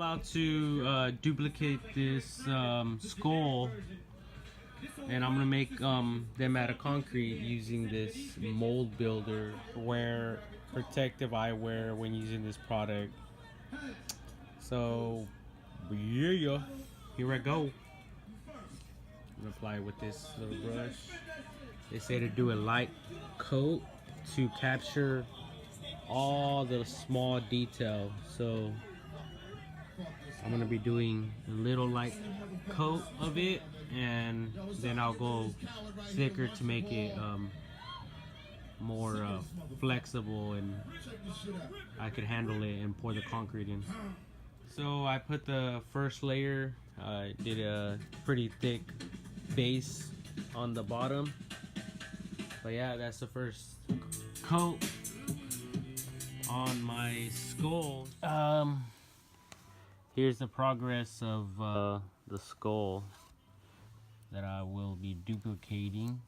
about to duplicate this skull, and I'm gonna make them out of concrete using this mold builder. Wear protective eyewear when using this product. So yeah, here I go. I'm gonna apply it with this little brush. They say to do a light coat to capture all the small detail. So I'm gonna be doing a little light coat of it, and then I'll go thicker to make it more flexible, and I could handle it and pour the concrete in. So I put the first layer. I did a pretty thick base on the bottom. But yeah, that's the first coat on my skull. Here's the progress of the skull that I will be duplicating.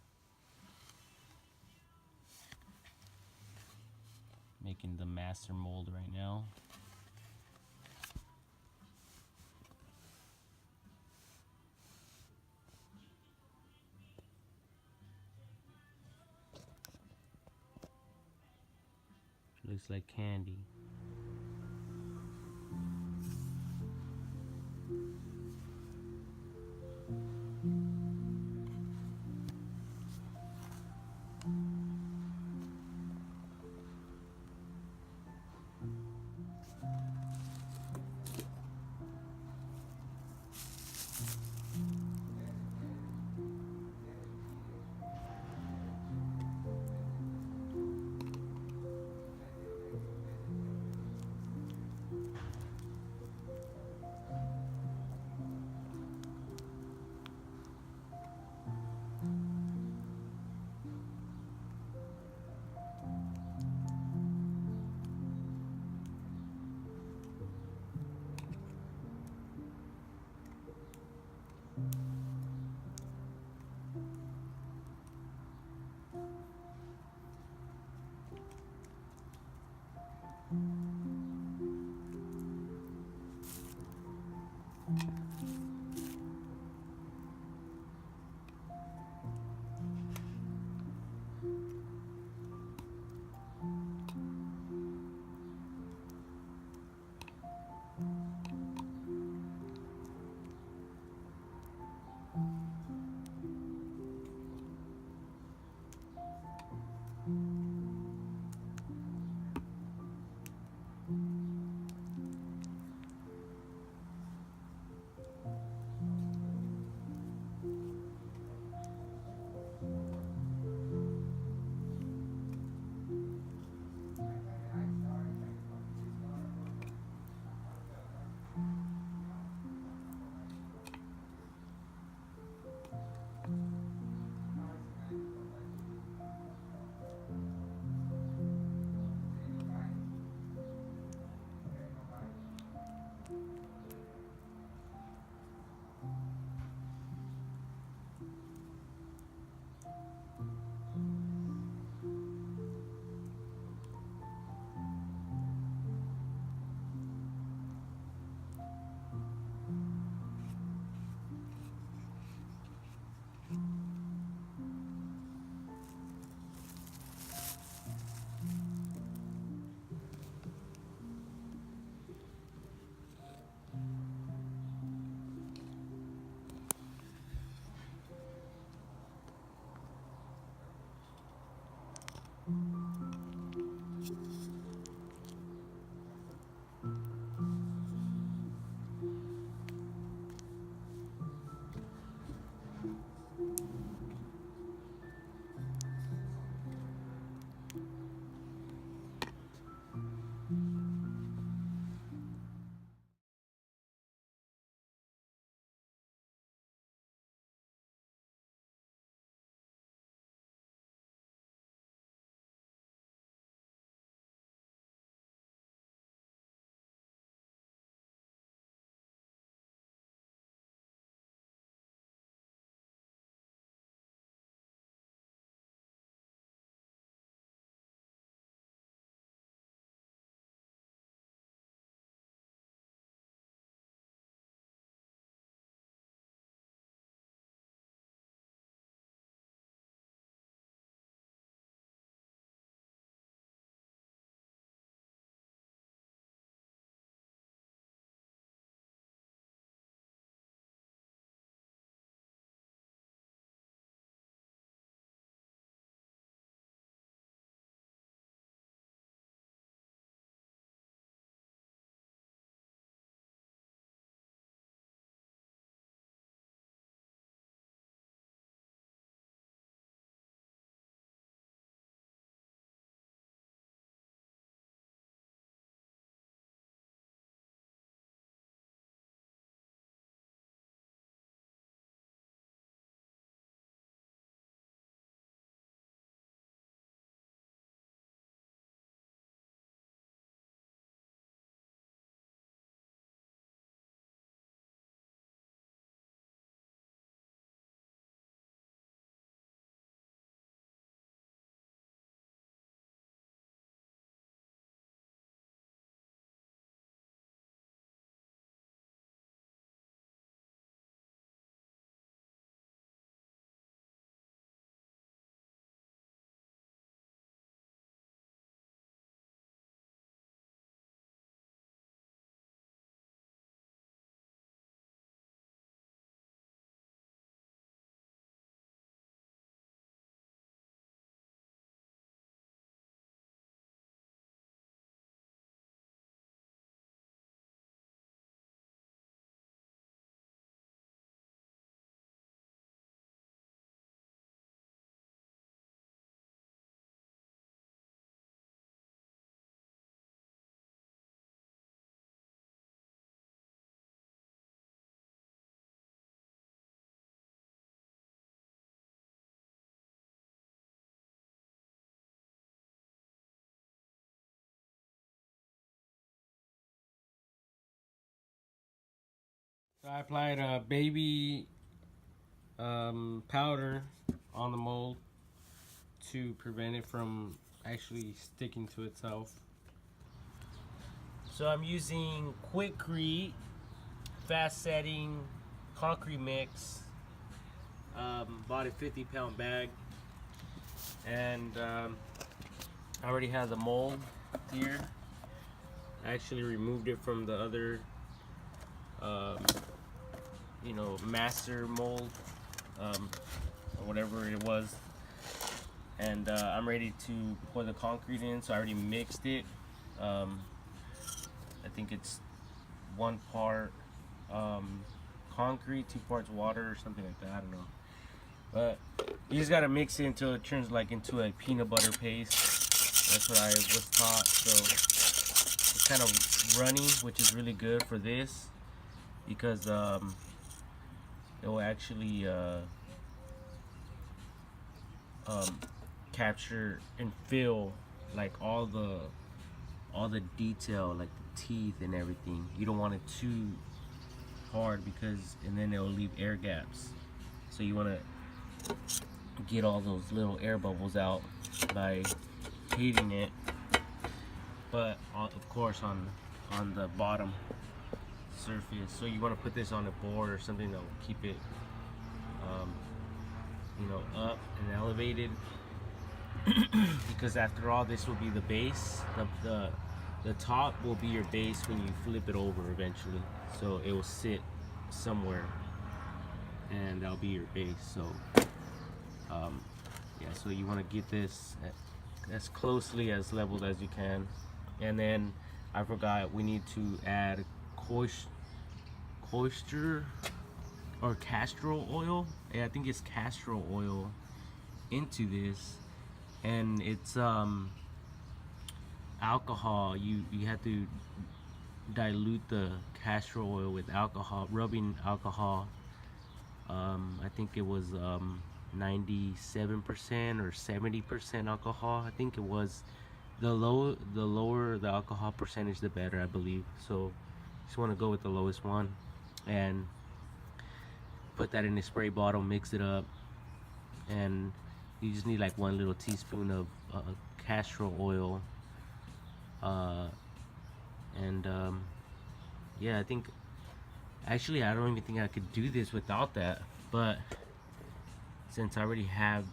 Making the master mold right now. Looks like candy. So I applied a baby powder on the mold to prevent it from actually sticking to itself. So I'm using Quikrete fast setting concrete mix. Bought a 50-pound bag, and I already have the mold here. I actually removed it from the other master mold, or whatever it was, and I'm ready to pour the concrete in. So I already mixed it. I think it's 1 part concrete, 2 parts water, or something like that. I don't know, but you just gotta mix it until it turns like into a peanut butter paste. That's what I was taught. So it's kind of runny, which is really good for this, because it will actually capture and fill like all the detail, like the teeth and everything. You don't want it too hard, because and then it'll leave air gaps. So you want to get all those little air bubbles out by heating it, but of course on the bottom surface. So you want to put this on a board or something that will keep it up and elevated, because after all, this will be the base. The top will be your base when you flip it over eventually, so it will sit somewhere and that'll be your base. So yeah, so you want to get this as closely as leveled as you can. And then I forgot, we need to add castor oil. Yeah, I think it's castor oil into this, and it's alcohol. You have to dilute the castor oil with alcohol, rubbing alcohol. I think it was 97% or 70% alcohol. I think it was the lower the alcohol percentage, the better, I believe. So just want to go with the lowest one and put that in a spray bottle, mix it up, and you just need like 1 little teaspoon of castor oil, and yeah, I think actually I don't even think I could do this without that, but since I already have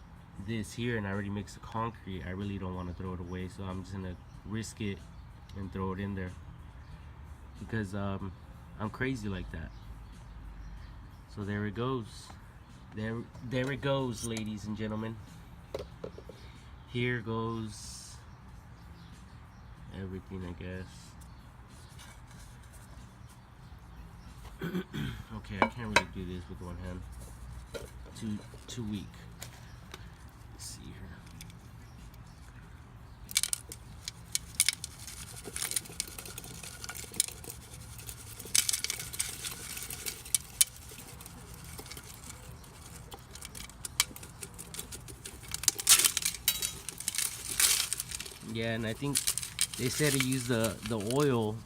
this here and I already mixed the concrete, I really don't want to throw it away, so I'm just gonna risk it and throw it in there, because I'm crazy like that. So there it goes. There it goes, ladies and gentlemen. Here goes everything, I guess. Okay, I can't really do this with one hand. Too weak. Let's see here. Yeah, and I think they said to use the oil,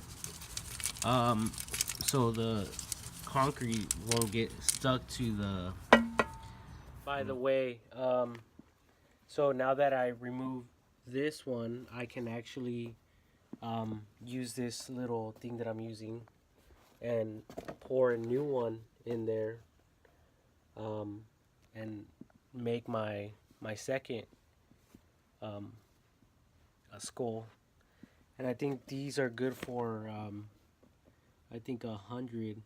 so the concrete won't get stuck to the. By the way, so now that I remove this one, I can actually use this little thing that I'm using and pour a new one in there, and make my second a skull. And I think these are good for I think 100,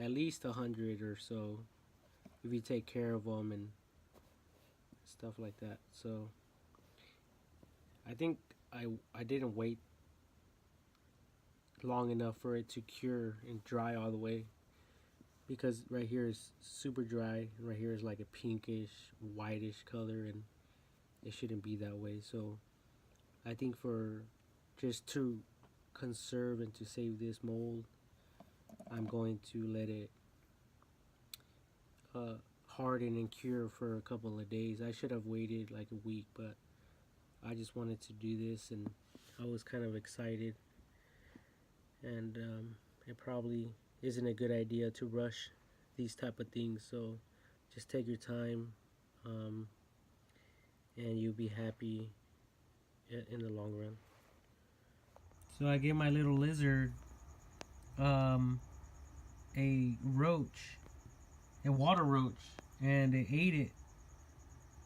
at least 100 or so, if you take care of them and stuff like that. So I think I didn't wait long enough for it to cure and dry all the way, because right here is super dry and right here is like a pinkish whitish color, and it shouldn't be that way. So I think for just to conserve and to save this mold, I'm going to let it harden and cure for a couple of days. I should have waited like a week, but I just wanted to do this, and I was kind of excited, and it probably isn't a good idea to rush these type of things. So just take your time, and you'll be happy in the long run. So I gave my little lizard a roach, a water roach, and it ate it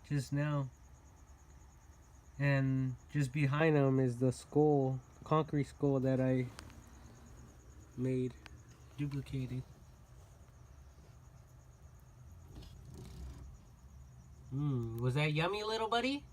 just now. And just behind him is the skull, concrete skull that I made, duplicated. Was that yummy, little buddy?